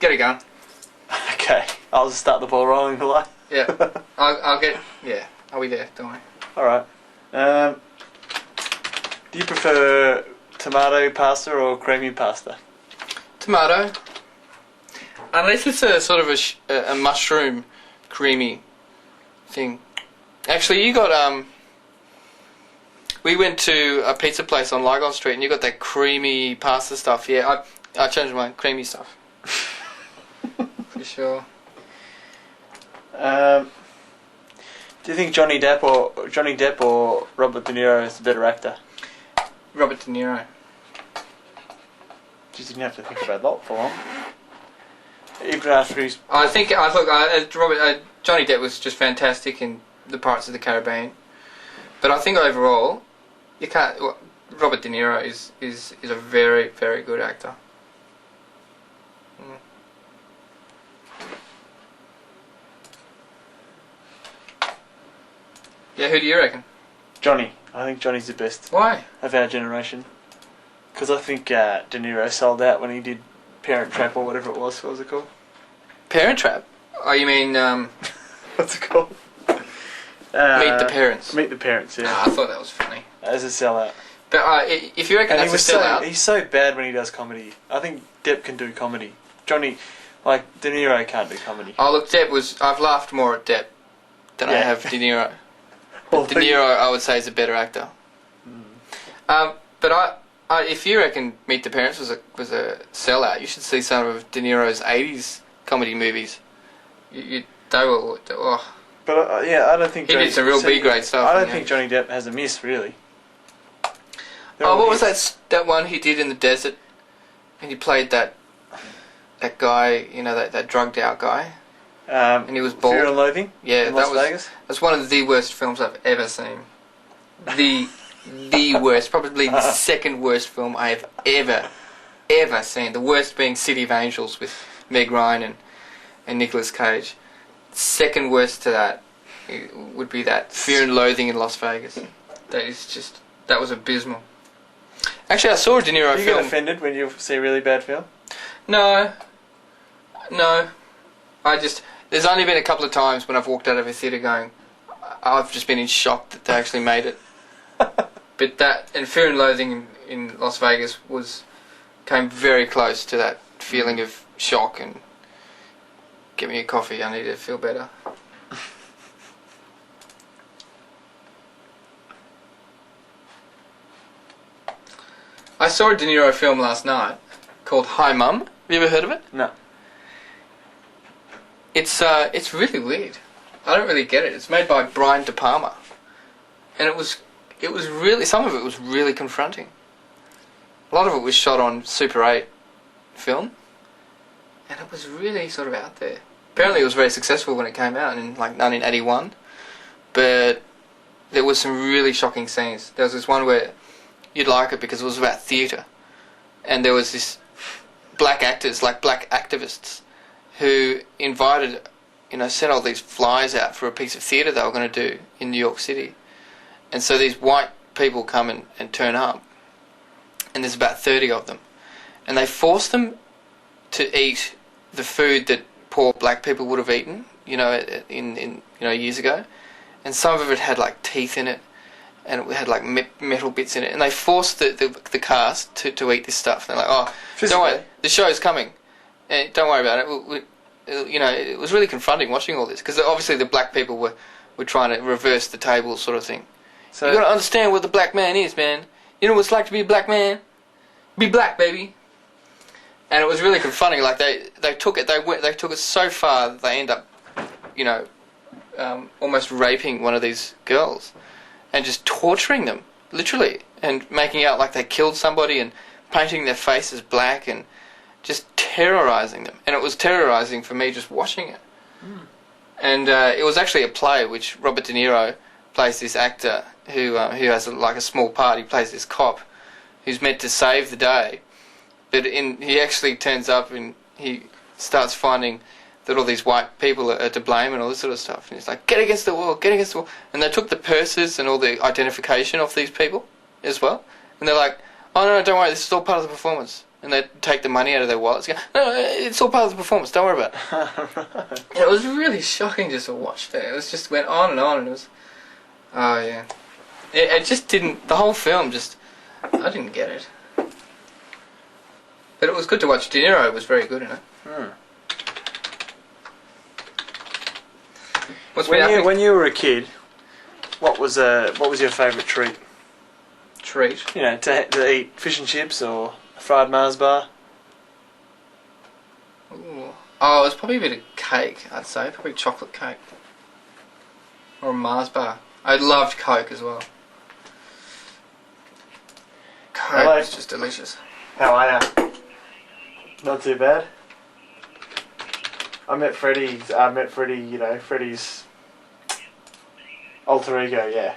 Get it going. Okay, I'll just start the ball rolling, will I? Yeah. I'll get... Yeah, I'll be there, don't worry. Alright. Do you prefer tomato pasta or creamy pasta? Tomato. Unless it's a sort of a mushroom creamy thing. Actually, you got... We went to a pizza place on Lygon Street and you got that creamy pasta stuff. Yeah, I changed my creamy stuff. For sure. Do you think Johnny Depp or Robert De Niro is the better actor? Robert De Niro. You didn't have to think about that for long. Even after he's... Johnny Depp was just fantastic in the Pirates of the Caribbean. But I think overall, you can't... Well, Robert De Niro is a very, very good actor. Mm. Yeah, who do you reckon? Johnny. I think Johnny's the best. Why? Of our generation. Because I think De Niro sold out when he did Parent Trap or whatever it was. What was it called? Parent Trap? Oh, you mean... What's it called? Meet the Parents. Meet the Parents, yeah. Oh, I thought that was funny. As a sellout. But if you reckon that's a sellout... He's so bad when he does comedy. I think Depp can do comedy. Johnny, like, De Niro can't do comedy. Oh, look, I've laughed more at Depp than I have De Niro. But De Niro, I would say, is a better actor. Mm. But if you reckon Meet the Parents was a sellout, you should see some of De Niro's 80s comedy movies. They were... Oh. But yeah, I don't think... He did some real B-grade stuff. I don't think Johnny Depp has a miss, really. What was that one he did in the desert? And he played that guy, you know, that drugged out guy. And he was bald. Fear and Loathing? Yeah, in Las Vegas? That's one of the worst films I've ever seen. The worst, probably the second worst film I have ever seen. The worst being City of Angels with Meg Ryan and Nicolas Cage. Second worst to that would be that Fear and Loathing in Las Vegas. That was abysmal. Actually, I saw a De Niro film. Do you get offended when you see a really bad film? No. There's only been a couple of times when I've walked out of a theatre going, I've just been in shock that they actually made it. But that, and Fear and Loathing in Las Vegas came very close to that feeling of shock and get me a coffee, I need to feel better. I saw a De Niro film last night called Hi Mum. Have you ever heard of it? No. It's really weird. I don't really get it. It's made by Brian De Palma, and it was really, some of it was really confronting. A lot of it was shot on Super 8 film, and it was really sort of out there. Apparently, it was very successful when it came out in like 1981, but there was some really shocking scenes. There was this one where you'd like it because it was about theatre, and there was this black actors, like black activists, who invited, sent all these flyers out for a piece of theatre they were going to do in New York City. And so these white people come and turn up, and there's about 30 of them, and they force them to eat the food that poor black people would have eaten, in years ago, and some of it had like teeth in it, and it had like metal bits in it, and they forced the cast to eat this stuff. They're like, oh, don't worry, the show's coming. Don't worry about it. It was really confronting watching all this, because obviously the black people were trying to reverse the tables, sort of thing. So you got to understand what the black man is, man. You know what it's like to be a black man? Be black, baby. And it was really confronting. Like they took it so far that they end up, almost raping one of these girls, and just torturing them, literally, and making out like they killed somebody and painting their faces black and just terrorising them. And it was terrorising for me just watching it. Mm. And it was actually a play which Robert De Niro plays this actor who has a small part. He plays this cop who's meant to save the day, but he actually turns up and he starts finding that all these white people are to blame and all this sort of stuff. And he's like, get against the wall, get against the wall. And they took the purses and all the identification of these people as well. And they're like, oh no, don't worry, this is all part of the performance. and they take the money out of their wallets. Go, no, it's all part of the performance. Don't worry about it. Right. It was really shocking just to watch that. It was just went on, and it was. Oh yeah, it just didn't. The whole film just. I didn't get it. But it was good to watch. De Niro was very good in it. What's been happening? When you were a kid, what was your favourite treat? Treat. You know, to eat fish and chips or a fried Mars bar. Ooh. Oh, it was probably a bit of cake, I'd say. Probably chocolate cake. Or a Mars bar. I loved Coke as well. Coke Hello. was just delicious. How are you? Not too bad. I met Freddie, you know, Freddie's alter ego, yeah.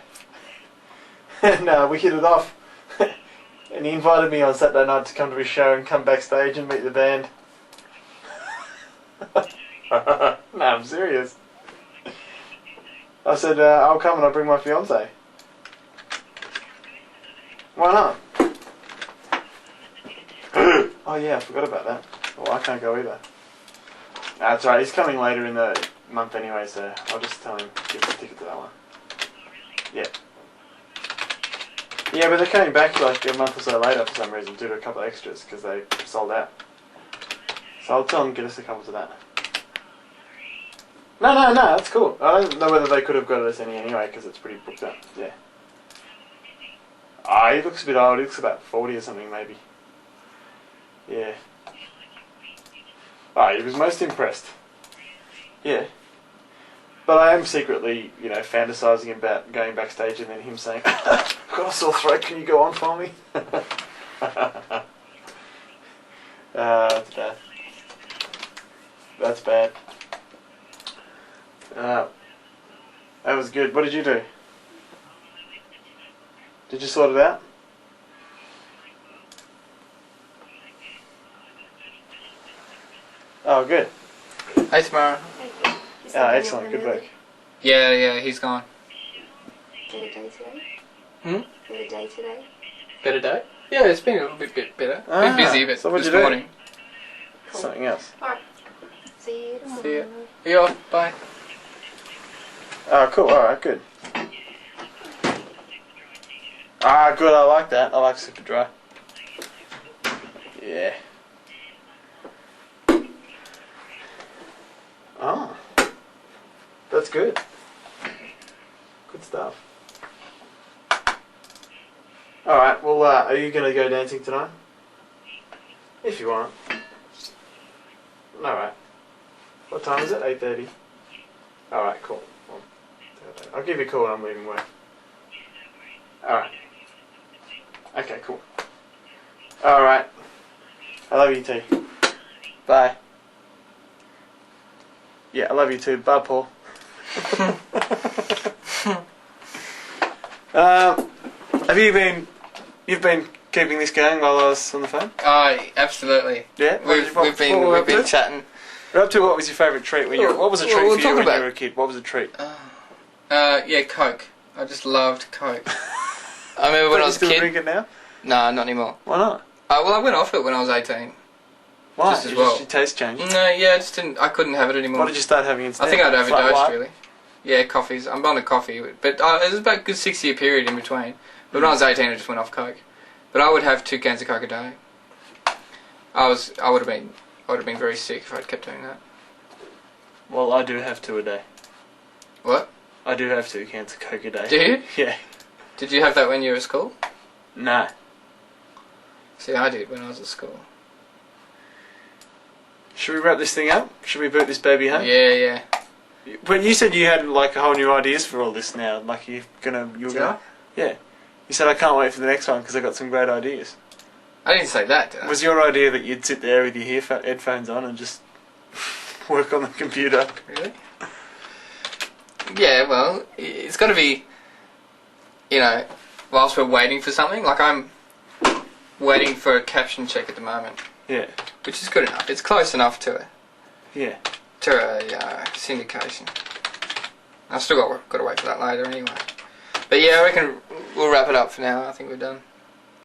And we hit it off. And he invited me on Saturday night to come to his show and come backstage and meet the band. No, I'm serious. I said, I'll come and I'll bring my fiance. Why not? Oh yeah, I forgot about that. Well, I can't go either. That's right, he's coming later in the month anyway, so I'll just tell him to give us a ticket to that one. Yeah. Yeah, but they're coming back like a month or so later for some reason due to a couple of extras because they sold out. So I'll tell them to get us a couple to that. No, that's cool. I don't know whether they could have got us any anyway because it's pretty booked up. Yeah. Ah, he looks a bit old. He looks about 40 or something maybe. Yeah. Ah, he was most impressed. Yeah. But I am secretly, you know, fantasizing about going backstage and then him saying, I've got a sore throat, can you go on for me? That's bad. That's bad. That was good. What did you do? Did you sort it out? Oh, good. Hey, Tamara. Oh, excellent. Good work. Yeah, he's gone. Better day today? Hmm? Better day today? Better day? Yeah, it's been a little bit better. Been busy, but so what'd this you do? morning. Cool. Something else. Alright. See you tomorrow. See ya. You off? Bye. Oh, cool. Alright, good. Ah, good. I like that. I like super dry. Yeah. Oh. That's good. Good stuff. Alright, well, are you going to go dancing tonight? If you want. Alright. What time is it? 8:30. Alright, cool. I'll give you a call when I'm leaving work. Alright. Okay, cool. Alright. I love you too. Bye. Yeah, I love you too. Bye, Paul. Have you been... You've been keeping this going while I was on the phone? Absolutely. Yeah? We've been chatting. You're up to what was your favourite treat when you were... What was a treat for you when you were a kid? What was a treat? Yeah, Coke. I just loved Coke. I remember when I was a still kid. drink it now? Nah, not anymore. Why not? Well, I went off it when I was 18. Why? Just as well. Your taste changed? No, yeah, I just didn't. I couldn't have it anymore. What did you start having instead? I think I'd Flat overdosed white? really. Yeah, coffees. I'm on a coffee, but it was about a good 6-year period in between. But when I was 18, I just went off Coke. But I would have 2 cans of Coke a day. I would have been very sick if I'd kept doing that. Well, I do have 2 a day. What? I do have 2 cans of Coke a day. Do you? Yeah. Did you have that when you were at school? No. See, I did when I was at school. Should we wrap this thing up? Should we boot this baby home? Yeah. But you said you had like a whole new ideas for all this now. Like you're gonna. Yeah. You said I can't wait for the next one because I got some great ideas. I didn't say that, did I? Was your idea that you'd sit there with your headphones on and just work on the computer? Really? Yeah, well, it's got to be, you know, whilst we're waiting for something. Like I'm waiting for a caption check at the moment. Yeah. Which is good enough. It's close enough to a syndication. I've still got to wait for that later anyway. But yeah, I reckon we'll wrap it up for now. I think we're done.